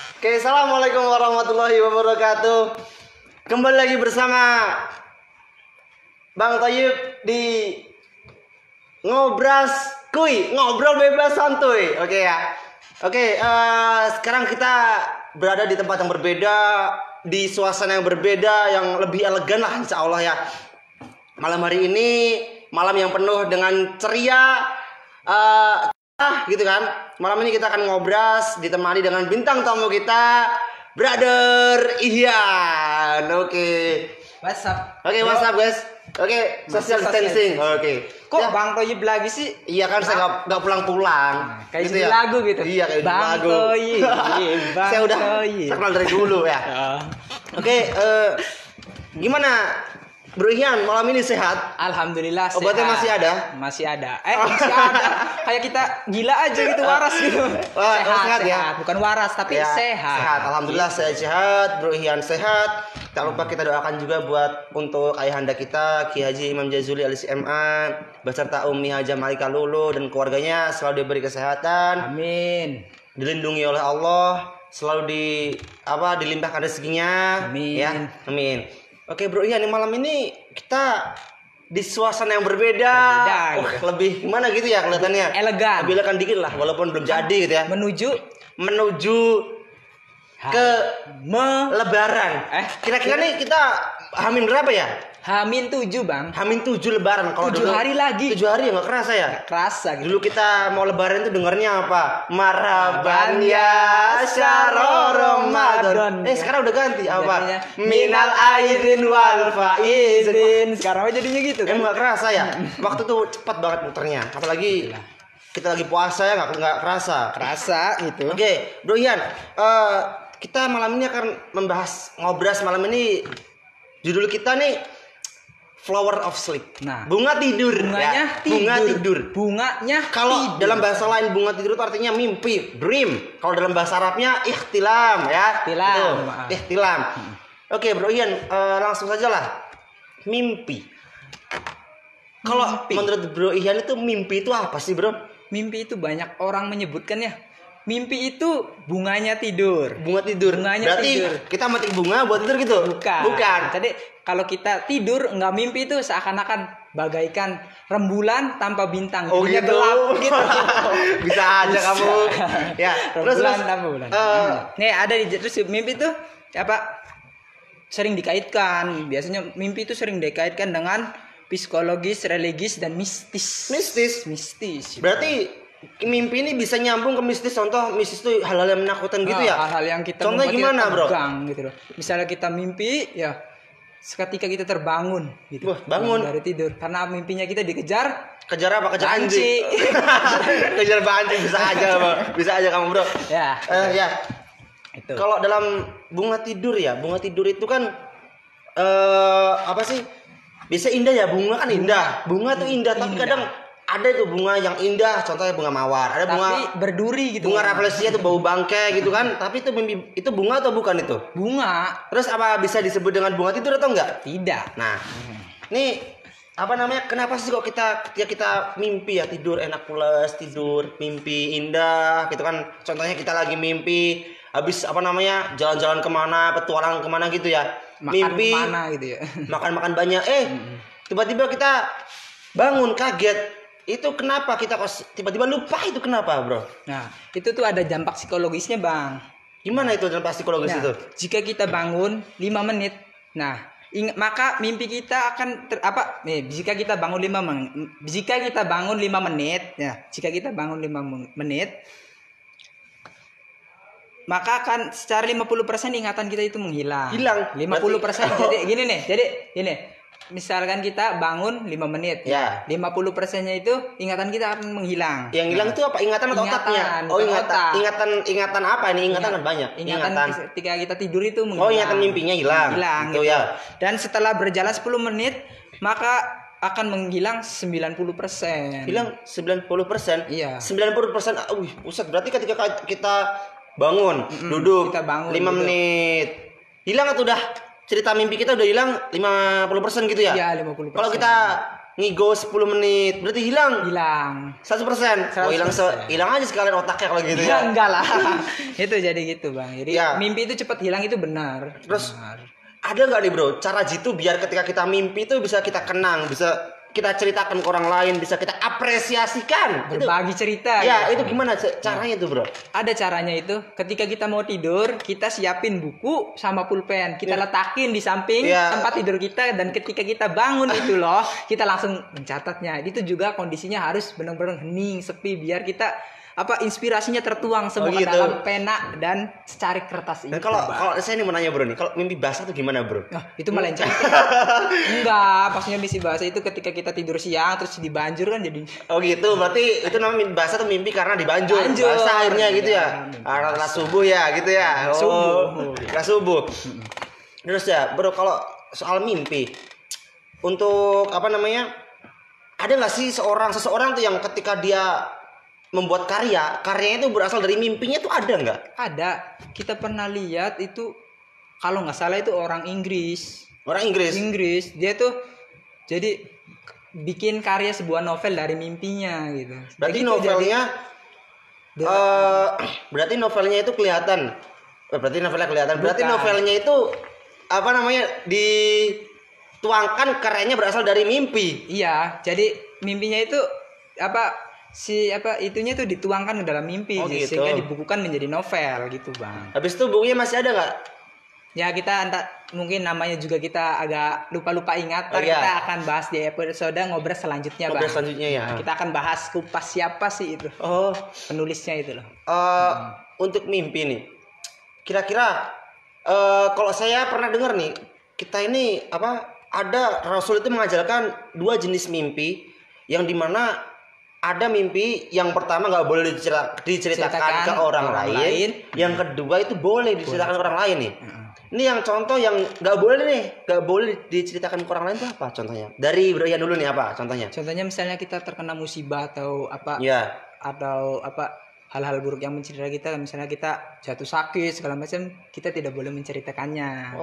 Oke, assalamualaikum warahmatullahi wabarakatuh. Kembali lagi bersama Bang Toyib di Ngobras Kuy, ngobrol bebas santuy. Oke ya. Oke, sekarang kita berada di tempat yang berbeda, di suasana yang berbeda, yang lebih elegan lah insya Allah ya. Malam hari ini malam yang penuh dengan ceria, gitu kan. Malam ini kita akan ngobras ditemani dengan bintang tamu kita, Brother Ihyan. Oke. What's up? Oke, what's up guys? Oke, social distancing. Oke. Kok Ya, Bang Toyib lagi sih? iya kan saya nggak pulang-pulang. Kayak Gitu di lagu gitu. Iya, kayak di Bang lagu. Toyib, Bang Saya udah Toyib. terkenal dari dulu ya. Oke, gimana Bro Ihyan malam ini sehat? Alhamdulillah sehat. Obatnya masih ada? Masih ada. Masih ada. Kayak kita gila aja gitu, waras gitu. Wah, sehat ya? Bukan waras tapi Ya, sehat. Sehat, alhamdulillah saya sehat, Bro Ihyan sehat. Tak lupa kita doakan juga buat untuk ayahanda kita Ki Haji Imam Jazuli alias MA beserta Umi Haja Malika Lulu dan keluarganya selalu diberi kesehatan, Amin. dilindungi oleh Allah, selalu dilimpahkan rezekinya. Amin. Ya, amin. Oke Bro Ihyan, malam ini kita di suasana yang berbeda, gitu. lebih gimana gitu ya kelihatannya. Elegan. Lebih elegan dikit lah, walaupun belum jadi gitu ya. Menuju Ke Lebaran. Kira-kira nih kita Hamin berapa ya? Hamin 7 Bang. Hamin 7 Lebaran. Kalau 7 dulu hari lagi. 7 hari ya nggak kerasa ya? Kerasa gitu. Dulu kita mau Lebaran tuh dengernya apa? Marhaban ya syahro Ramadan. Sekarang udah ganti apa? Jadinya, Minal aidin wal faizin. Sekarang jadinya gitu kan. Nggak kerasa ya? Waktu tuh cepat banget muternya. Apalagi kita lagi puasa ya nggak kerasa. Kerasa gitu. Oke, Bro Ihyan, kita malam ini akan membahas ngobras malam ini. Judul kita nih Flower of Sleep. Nah, bunga tidur. Bunganya ya. Bunga tidur. Bunganya Kalau dalam bahasa lain bunga tidur itu artinya mimpi, dream. Kalau dalam bahasa Arabnya ikhtilam ya. Ikhtilam. Itu, ikhtilam. Oke, Bro Ihyan, langsung saja lah. Mimpi. Kalau menurut Bro Ihyan itu mimpi itu apa sih, Bro? Mimpi itu banyak orang menyebutkannya. Mimpi itu bunganya tidur. Bunga tidur. Bunganya berarti tidur. kita metik bunga buat tidur gitu? Bukan. Jadi kalau kita tidur nggak mimpi itu seakan-akan bagaikan rembulan tanpa bintang. Oh Jadinya gitu. gelap gitu. Bisa aja kamu. Ya. Rembulan tanpa bulan. Nih ada di terus mimpi itu apa? Sering dikaitkan. Biasanya mimpi itu sering dikaitkan dengan psikologis, religis dan mistis. Mistis. Berarti mimpi ini bisa nyambung ke mistis. Contoh mistis itu hal-hal yang menakutkan gitu ya. Hal-hal yang kita contohnya gimana, Bro? Gitu loh. Misalnya kita mimpi ya seketika kita terbangun gitu. Bangun dari tidur karena mimpinya kita dikejar. Kejar apa? Kejar anjing. Kejar anjing bisa aja, Bro. Bisa aja kamu, Bro. Ya. Ya. Itu. Kalau dalam bunga tidur ya, bunga tidur itu kan apa sih? Bisa indah ya, bunga kan indah. Bunga tuh indah, tapi kadang ada tuh bunga yang indah, contohnya bunga mawar. Ada bunga tapi berduri gitu. Bunga rafflesia tuh bau bangkai gitu kan. Tapi itu bunga atau bukan itu? Bunga. Terus apa bisa disebut dengan bunga tidur atau enggak? Tidak. Nah, nih apa namanya? Kenapa sih kok kita mimpi ya, tidur enak pulas, tidur mimpi indah gitu kan? Contohnya kita lagi mimpi habis apa namanya? Jalan-jalan kemana, petualang kemana gitu ya. Mimpi kemana gitu ya. Makan banyak. Tiba-tiba kita bangun kaget. Itu kenapa kita kok tiba-tiba lupa, itu kenapa, Bro? Nah, itu tuh ada dampak psikologisnya, Bang. Gimana itu dampak psikologis itu? Jika kita bangun 5 menit, nah, maka mimpi kita akan jika kita bangun 5 menit, ya, jika kita bangun 5 menit, maka akan secara 50% ingatan kita itu menghilang. 50%. Jadi gini nih. Misalkan kita bangun 5 menit. Ya. 50%-nya itu ingatan kita akan menghilang. Yang hilang itu apa? Ingatan atau otaknya? Oh, ingatan apa ini? Ingatan banyak. Ingatan ketika kita tidur itu menghilang. Oh, ingatan mimpinya hilang. Gitu ya. Dan setelah berjalan 10 menit, maka akan menghilang 90%. Hilang 90%? Iya. 90%. Pusat. Berarti ketika kita bangun, duduk, kita bangun 5 menit. Hilang atau udah cerita mimpi kita udah hilang 50% gitu ya? Iya, 50%. Kalau kita ngigo 10 menit, berarti hilang. 100%. Oh, hilang aja sekalian otaknya kalau gitu ya. Enggak lah. Itu jadi gitu, Bang. Jadi mimpi itu cepat hilang itu benar. Terus ada nggak nih, Bro, cara jitu biar ketika kita mimpi itu bisa kita kenang, bisa kita ceritakan ke orang lain, bisa kita apresiasikan, berbagi cerita. Ya, itu gimana caranya tuh, Bro? Ada caranya itu. Ketika kita mau tidur, kita siapin buku sama pulpen, kita letakin di samping tempat tidur kita, dan ketika kita bangun itu loh, kita langsung mencatatnya. Itu juga kondisinya harus benar-benar hening, sepi, biar kita inspirasinya tertuang semua ke dalam pena dan secari kertas ini. Kalau saya ini mau nanya, Bro nih, kalau mimpi basah tuh gimana, Bro? Itu malah yang cantik. Enggak, maksudnya mimpi basah itu ketika kita tidur siang terus dibanjur kan jadi. Oh gitu, berarti itu namanya mimpi basah tuh mimpi karena dibanjur. Basah airnya gitu ya. Karena subuh ya gitu ya. Subuh. Terus ya, Bro, kalau soal mimpi, untuk ada nggak sih seseorang tuh yang ketika dia membuat karyanya itu berasal dari mimpinya tuh ada nggak? Ada. Kita pernah lihat itu, kalau nggak salah itu orang Inggris. Dia tuh jadi bikin karya sebuah novel dari mimpinya gitu. Berarti novelnya itu kelihatan. Berarti novelnya itu dituangkan karyanya berasal dari mimpi. Iya, jadi mimpinya itu itunya tuh dituangkan ke dalam mimpi sehingga dibukukan menjadi novel gitu, Bang. Habis itu bukunya masih ada nggak? Ya kita mungkin namanya juga kita agak lupa ingat. Kita akan bahas di episode ngobrol selanjutnya, Bang. Kita akan bahas kupas siapa sih itu. Penulisnya itu loh. Untuk mimpi nih, kira-kira kalau saya pernah dengar nih, kita ini ada Rasul itu mengajarkan 2 jenis mimpi, yang dimana ada mimpi yang pertama nggak boleh diceritakan ke orang lain. Yang kedua itu boleh diceritakan ke orang lain nih. Ini yang contoh yang nggak boleh diceritakan ke orang lain itu apa contohnya? Dari Bro Ian dulu nih, apa contohnya? Contohnya misalnya kita terkena musibah atau hal-hal buruk yang mencerita kita, misalnya kita jatuh sakit segala macam, kita tidak boleh menceritakannya.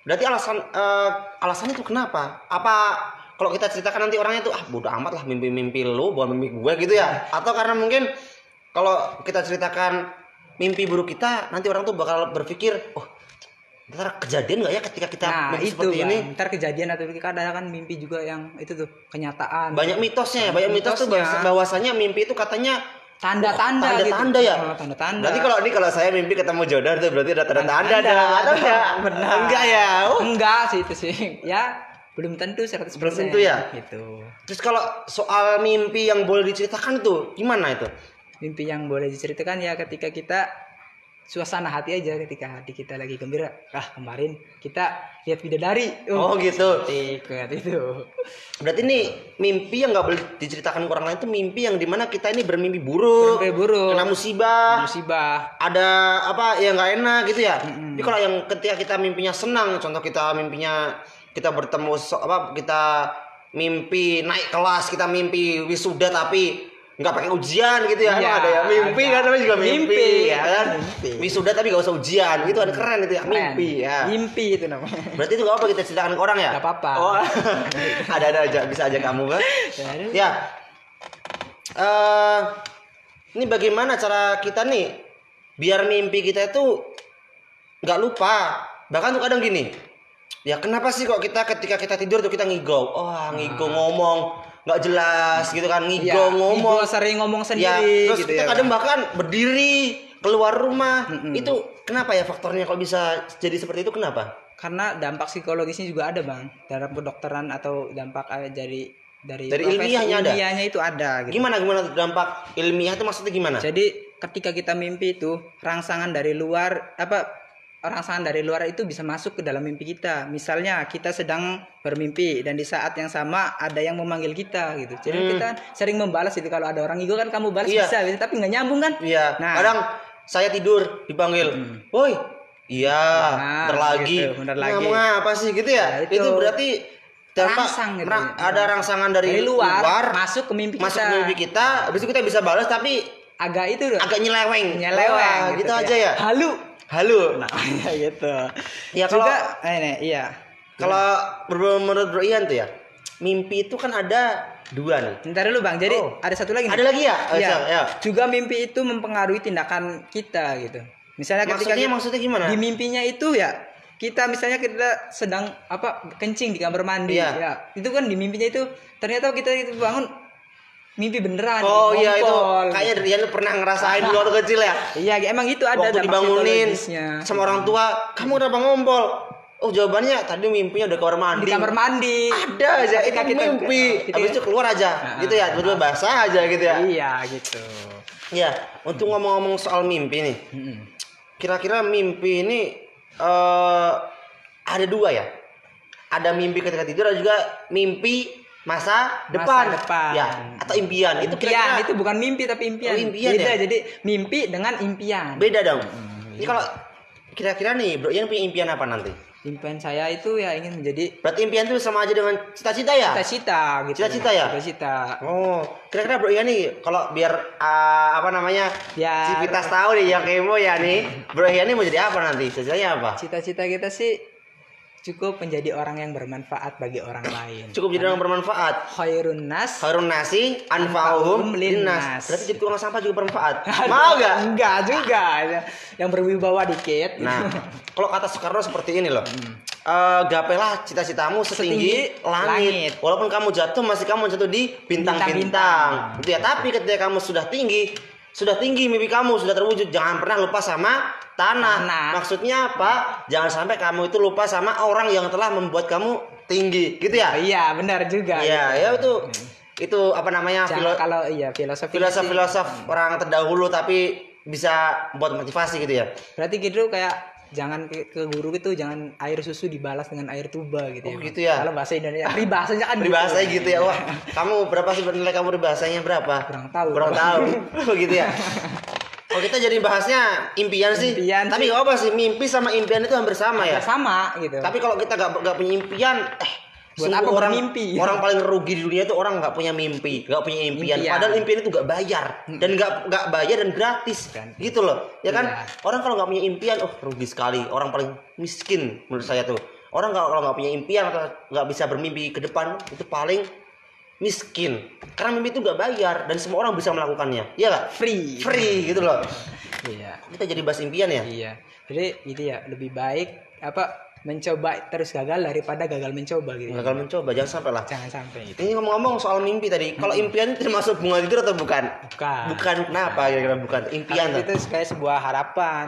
Berarti alasannya itu kenapa? Apa kalau kita ceritakan nanti orangnya tuh bodo amat lah, mimpi lu bukan mimpi gue gitu ya? Atau karena mungkin kalau kita ceritakan mimpi buruk kita, nanti orang tuh bakal berpikir, ntar kejadian nggak ya ketika kita mimpi seperti ini? Ntar kejadian atau kadang kan mimpi juga yang itu tuh kenyataan. Banyak mitosnya. Mitos tuh bahwasanya mimpi itu katanya tanda-tanda ya. Tanda-tanda. Berarti kalau saya mimpi ketemu jodoh itu berarti ada tanda-tanda atau enggak? Benar. Enggak ya? Enggak sih itu sih. Ya, belum tentu 100%. Belum tentu ya? Gitu. Terus kalau soal mimpi yang boleh diceritakan itu gimana itu? Mimpi yang boleh diceritakan ya ketika kita suasana hati aja, ketika hati kita lagi gembira. Kemarin kita lihat bidadari. Gitu. Itu. Berarti ini mimpi yang nggak boleh diceritakan ke orang lain itu mimpi yang dimana kita ini bermimpi buruk. Kena musibah. Ada yang nggak enak gitu ya. Jadi kalau yang ketika kita mimpinya senang, contoh kita mimpinya kita bertemu kita mimpi naik kelas, kita mimpi wisuda tapi nggak pakai ujian gitu ya, ada ya mimpi kan, namanya juga mimpi ya kan, wisuda tapi nggak usah ujian, itu kan keren itu ya, mimpi itu namanya. Berarti itu nggak apa kita ceritakan ke orang ya? Nggak apa-apa. Ada aja, bisa aja kamu kan? Ya, ini bagaimana cara kita nih biar mimpi kita itu nggak lupa, bahkan tuh kadang gini, ya kenapa sih kok ketika kita tidur tuh kita ngigau ngomong nggak jelas gitu kan, ngomong sering ngomong sendiri terus gitu kita kadang bahkan berdiri keluar rumah. Itu kenapa ya faktornya kalau bisa jadi seperti itu, kenapa? Karena dampak psikologisnya juga ada, Bang, dalam kedokteran atau dampak dari ilmiahnya itu ada gitu. Gimana dampak ilmiah itu maksudnya gimana? Jadi ketika kita mimpi itu rangsangan dari luar itu bisa masuk ke dalam mimpi kita. Misalnya kita sedang bermimpi dan di saat yang sama ada yang memanggil kita gitu. Jadi kita sering membalas itu, kalau ada orang ego kan kamu balas bisa gitu, tapi nggak nyambung kan? Iya. Nah, kadang saya tidur dipanggil, woi, bentar lagi. Ngomong apa sih gitu ya? Itu berarti ada rangsangan dari luar masuk ke mimpi kita. Habis itu kita bisa balas tapi agak nyeleweng gitu aja ya. Halo. Nah, gitu. Ya kalau menurut Bro Ian tuh ya, mimpi itu kan ada 2 nih. Bentar dulu Bang. Jadi ada satu lagi nih. Ada lagi ya? Iya. Ya. Juga mimpi itu mempengaruhi tindakan kita gitu. Misalnya Maksudnya gimana? Di mimpinya itu ya kita misalnya kita sedang kencing di kamar mandi ya. Itu kan di mimpinya itu ternyata kita itu bangun mimpi beneran. Oh iya itu kayaknya Rian pernah ngerasain dulu waktu kecil ya. Iya emang itu ada waktu dibangunin sama orang tua, kamu kenapa ngompol? Oh jawabannya tadi mimpinya udah kamar mandi. Di kamar mandi. Ada aja itu mimpi. Habis itu keluar aja gitu ya, tiba-tiba basah aja gitu ya. Iya gitu. Iya, untuk ngomong-ngomong soal mimpi nih. Kira-kira mimpi ini ada 2 ya. Ada mimpi ketika tidur, ada juga mimpi masa depan. Ya, atau impian. Itu kira-kira itu bukan mimpi tapi impian. Impian beda ya? Jadi mimpi dengan impian. Beda dong. Ini kalau kira-kira nih, Bro Ian punya impian apa nanti? Impian saya itu ya ingin menjadi. Berarti impian itu sama aja dengan cita-cita ya? Cita-cita gitu. Cita-cita ya? Cita-cita. Oh, kira-kira Bro Ian nih kalau biar Ya, Civitas tahu nih yang kepo ya nih. Bro Ian nih mau jadi apa nanti? Cita-citanya apa? Cita-cita kita sih cukup menjadi orang yang bermanfaat bagi orang lain. Cukup jadi orang bermanfaat. Khairun nasi anfa'uhum linnas. Berarti jadi tukang sampah juga bermanfaat. Mau gak? Enggak juga. Yang berwibawa dikit. Nah, kalau kata Soekarno seperti ini loh. Gapailah cita-citamu setinggi langit. Walaupun kamu jatuh, masih kamu jatuh di bintang-bintang. Gitu ya. Tapi ketika kamu sudah tinggi mimpi kamu sudah terwujud, jangan pernah lupa sama tanah. Maksudnya apa? Jangan sampai kamu itu lupa sama orang yang telah membuat kamu tinggi, gitu ya? Iya, benar juga. Iya, ya itu apa namanya? Filosof orang terdahulu tapi bisa buat motivasi gitu ya. Berarti gitu kayak jangan ke guru itu jangan air susu dibalas dengan air tuba gitu ya. Gitu ya. Kalau bahasa Indonesia peribahasanya kan peribahasanya gitu ya. Wah, kamu berapa sih nilai kamu peribahasanya berapa? Kurang tahu. Begitu ya. Oh, kita jadi bahasnya impian sih. Tapi enggak apa sih, mimpi sama impian itu hampir sama ya. Sama gitu. Tapi kalau kita enggak punya impian, buat apa bermimpi? Orang paling rugi di dunia itu orang nggak punya mimpi, nggak punya impian. Padahal impian itu nggak bayar dan nggak bayar dan gratis, gitu loh, ya kan? Orang kalau nggak punya impian, rugi sekali. Orang paling miskin menurut saya tuh. Orang kalau nggak punya impian atau nggak bisa bermimpi ke depan itu paling miskin. Karena mimpi itu nggak bayar dan semua orang bisa melakukannya, iya nggak? Free gitu loh. Iya. Kita jadi bahas impian ya. Iya. Jadi itu ya lebih baik mencoba terus gagal daripada gagal mencoba gitu. Gagal mencoba, jangan sampai gitu. Ini ngomong-ngomong soal mimpi tadi, kalau impian itu termasuk bunga tidur atau bukan? Bukan. Kenapa kira-kira bukan? Impian itu kayak sebuah harapan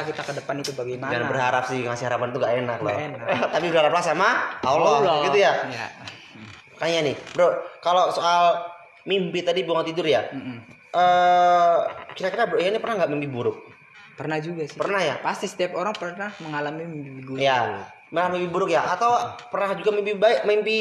kita ke depan itu bagaimana? Jangan berharap sih, ngasih harapan itu gak enak loh. Tapi berharaplah sama Allah. Gitu ya. Kayaknya nih, Bro, kalau soal mimpi tadi bunga tidur ya. Kira-kira Bro ini pernah nggak mimpi buruk? Pernah juga sih. Pernah ya? Pasti setiap orang pernah mengalami mimpi buruk. Ya, mimpi buruk ya? Atau pernah juga mimpi baik, mimpi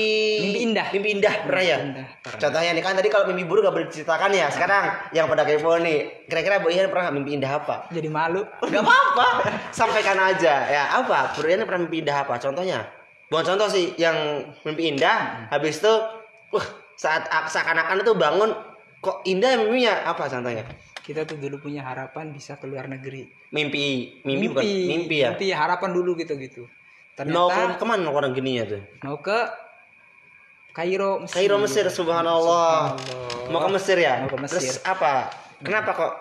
indah? Mimpi indah pernah ya? Pernah. Contohnya nih kan tadi kalau mimpi buruk gak boleh diceritakan ya. Sekarang yang pada kepo nih, kira-kira Bu Ian pernah gak mimpi indah apa? Jadi malu. Gak apa-apa, sampaikan aja. Ya apa? Bu Ian pernah mimpi indah apa? Contohnya? Bukan contoh sih, yang mimpi indah. Habis itu, saat seakan-akan itu bangun, kok indah mimpinya? Apa contohnya? Kita tuh dulu punya harapan bisa ke luar negeri. Mimpi bukan mimpi ya. Mimpi harapan dulu gitu. Ternyata kemana luar negerinya tuh? Mau ke Kairo Mesir, subhanallah. Mau ke Mesir ya? Mau ke Mesir. Terus apa? Kenapa kok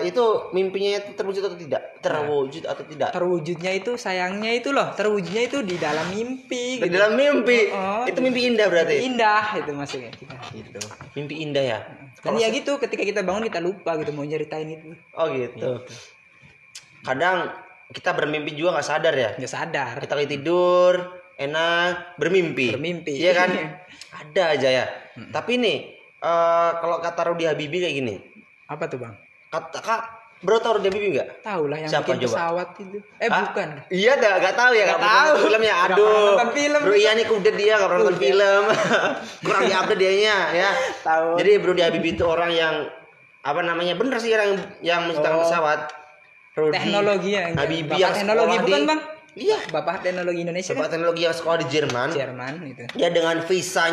itu mimpinya terwujud atau tidak? Terwujudnya itu sayangnya itu loh, terwujudnya itu di dalam mimpi. Di dalam mimpi. Itu mimpi indah berarti. Mimpi indah itu maksudnya kita gitu. Mimpi indah ya. Dan ya gitu, ketika kita bangun kita lupa gitu mau nyeritain itu. Oh gitu. Kadang kita bermimpi juga nggak sadar ya. Nggak sadar. Kita lagi tidur, enak, bermimpi. Iya kan? Ada aja ya. Tapi nih, kalau kata Rudy Habibie kayak gini. Apa tuh Bang? Kak, Bro tahu Rudy Habibie nggak? Tahu lah yang siapa bikin pesawat itu. Bukan. Iya nggak tahu ya. Nggak tahu filmnya. Aduh. Nonton film. Bro iya nih kudet dia nggak pernah nonton film. Kurang diupdate dianya ya. Tahu. Jadi Bro Habibie itu orang yang apa namanya, bener sih yang menciptakan pesawat. Rudy teknologi yang Habibie yang teknologi bukan Bang? Iya. Bapak teknologi Indonesia. Bapak teknologi yang sekolah di Jerman. Itu. Ya dengan visa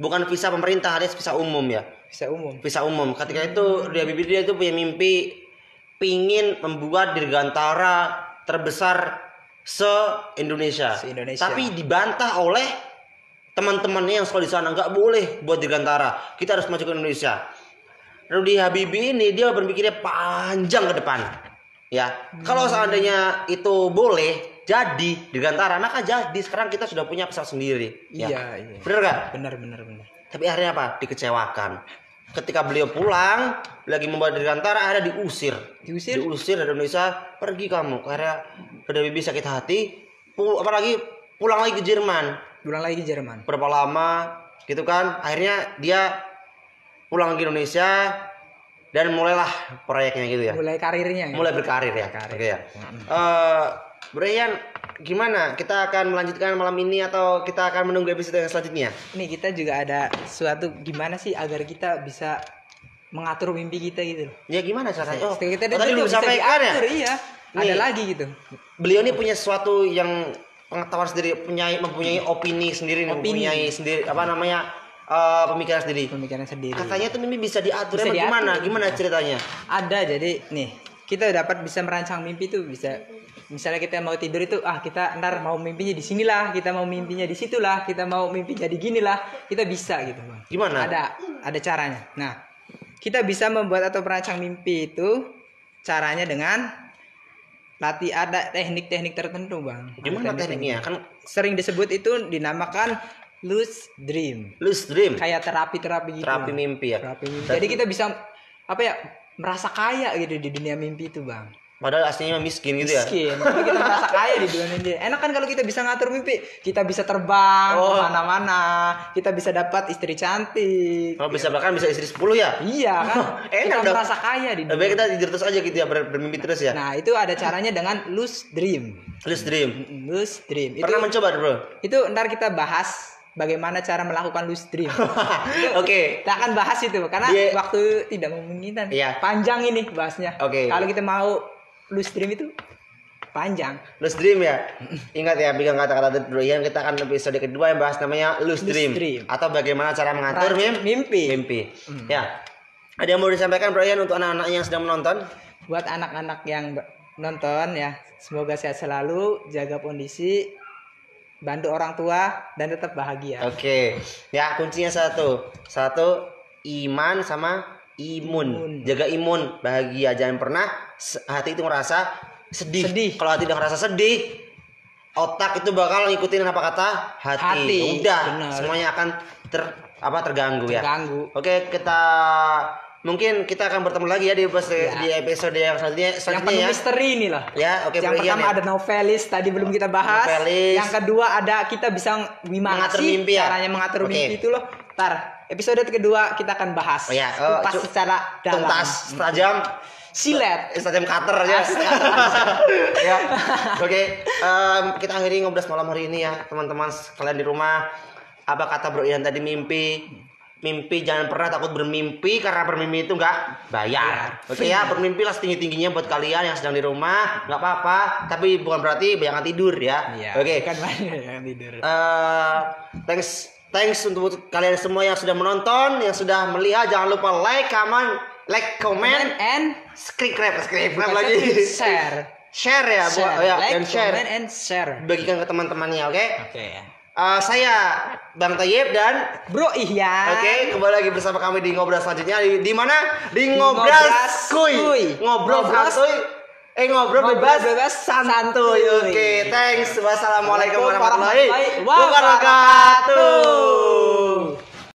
bukan visa pemerintah, alias visa umum ya. Visa umum. Ketika itu dia punya mimpi pingin membuat dirgantara terbesar se-Indonesia. Tapi dibantah oleh teman-temannya yang sekolah di sana nggak boleh buat dirgantara. Kita harus maju ke Indonesia. Rudy Habibie ini dia berpikirnya panjang ke depan. Ya, kalau seandainya itu boleh jadi dirgantara, maka jadi sekarang kita sudah punya pesawat sendiri. Iya. Bener nggak? Benar. Tapi akhirnya apa? Dikecewakan. Ketika beliau pulang lagi membawa dirgantara, akhirnya diusir dari Indonesia. Pergi kamu. Akhirnya Rudy Habibie sakit hati. Apalagi pulang lagi ke Jerman. Berapa lama gitu kan? Akhirnya dia pulang ke Indonesia dan mulailah proyeknya gitu ya. Mulai karirnya. Mulai berkarir ya. Oke ya. Brian, gimana? Kita akan melanjutkan malam ini atau kita akan menunggu episode yang selanjutnya? Nih kita juga ada suatu gimana sih agar kita bisa mengatur mimpi kita gitu. Ya gimana caranya? Kita tadi belum sampaikan ya? Iya. Ada lagi gitu. Beliau ini punya sesuatu yang pengetahuan sendiri, mempunyai opini sendiri, mempunyai sendiri pemikiran sendiri. Katanya tuh mimpi bisa diatur. Gimana ceritanya? Ada, jadi nih kita dapat bisa merancang mimpi tuh bisa. Misalnya kita mau tidur itu, kita ntar mau mimpinya di sinilah, kita mau mimpinya di situlah, kita mau mimpinya di ginilah, kita bisa gitu bang. Gimana? Ada caranya. Nah, kita bisa membuat atau merancang mimpi itu caranya dengan ada teknik-teknik tertentu bang. Gimana tekniknya? Kan sering disebut itu dinamakan lucid dream. Kayak terapi gitu. Terapi mimpi ya. Jadi kita bisa merasa kaya gitu di dunia mimpi itu bang. Padahal aslinya miskin gitu ya. Tapi kita merasa kaya di dunia ini. Enak kan kalau kita bisa ngatur mimpi. Kita bisa terbang kemana-mana. Kita bisa dapat istri cantik. Kalau bisa bahkan bisa istri 10 ya. Iya kan. Enak kita merasa kaya di dunia. Lebih kita tidur terus aja gitu ya, bermimpi terus ya. Nah itu ada caranya dengan lucid dream. Pernah mencoba bro? Itu ntar kita bahas bagaimana cara melakukan lucid dream. Oke. Kita akan bahas itu karena waktu tidak memungkinkan. Iya. Panjang ini bahasnya. Kalau kita mau lucid dream itu panjang. Lucid dream ya. Ingat ya, pegang kata-kata Brian, kita akan episode kedua yang bahas namanya lucid dream atau bagaimana cara mengatur mimpi. Ya. Ada yang mau disampaikan Brian untuk anak-anak yang sedang menonton? Buat anak-anak yang nonton ya, semoga sehat selalu, jaga kondisi, bantu orang tua dan tetap bahagia. Oke. Ya, kuncinya satu iman sama imun. Jaga imun, bahagia. Jangan pernah hati itu ngerasa sedih. Kalau hati udah ngerasa sedih, otak itu bakal ngikutin apa kata hati. Udah, bener. Semuanya akan terganggu ya. Oke, mungkin kita akan bertemu lagi ya di episode yang selanjutnya yang penuh misteri ini lah. Ya, oke. Yang pertama ada novelis, tadi belum kita bahas. Yang kedua ada kita bisa mengatur mimpi ya. Caranya mengatur mimpi itu loh. Ntar episode kedua kita akan bahas. Secara dalam. Tuntas, tajam, silet, tajam cutter ya. Ya. Oke, kita akhiri ngobrol malam hari ini ya, teman-teman kalian di rumah. Apa kata Bro Ian tadi, mimpi jangan pernah takut bermimpi, karena bermimpi itu nggak bayar. Oke ya, bermimpilah setinggi-tingginya buat kalian yang sedang di rumah, nggak apa-apa, tapi bukan berarti jangan tidur ya. Oke. Bukan jangan tidur. Thanks untuk kalian semua yang sudah menonton, yang sudah melihat. Jangan lupa like, comment, and subscribe lagi. Share ya, like, comment, and share. Bagikan ke teman-temannya, oke? Oke ya. Saya Bang Tayyib dan Bro Ihyan. Oke, kembali lagi bersama kami di ngobrol selanjutnya. Di mana? Di Ngobras Kuy. Ngobrol bebas santuy. Oke, thanks. Wassalamualaikum warahmatullahi wabarakatuh.